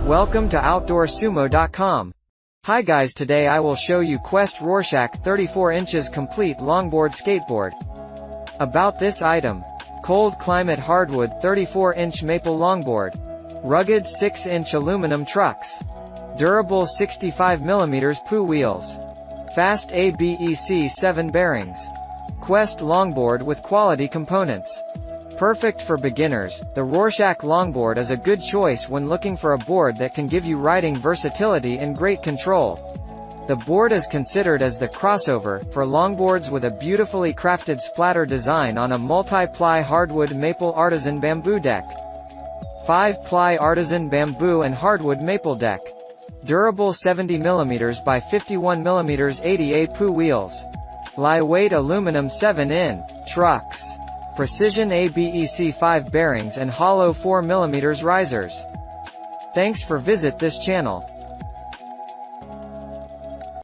Welcome to OutdoorSumo.com. Hi guys, today I will show you Quest Rorshack 34 inches complete longboard skateboard. About this item. Cold climate hardwood 34-inch maple longboard. Rugged 6-inch aluminum trucks. Durable 65mm PU wheels. Fast ABEC 7 bearings. Quest longboard with quality components. Perfect for beginners, the Rorshack longboard is a good choice when looking for a board that can give you riding versatility and great control. The board is considered as the crossover for longboards with a beautifully crafted splatter design on a multi-ply hardwood maple artisan bamboo deck. 5-ply artisan bamboo and hardwood maple deck. Durable 70mm by 51mm 80A PU wheels. Lightweight aluminum 7-in trucks. Precision ABEC 5 bearings and hollow 4mm risers. Thanks for visit this channel.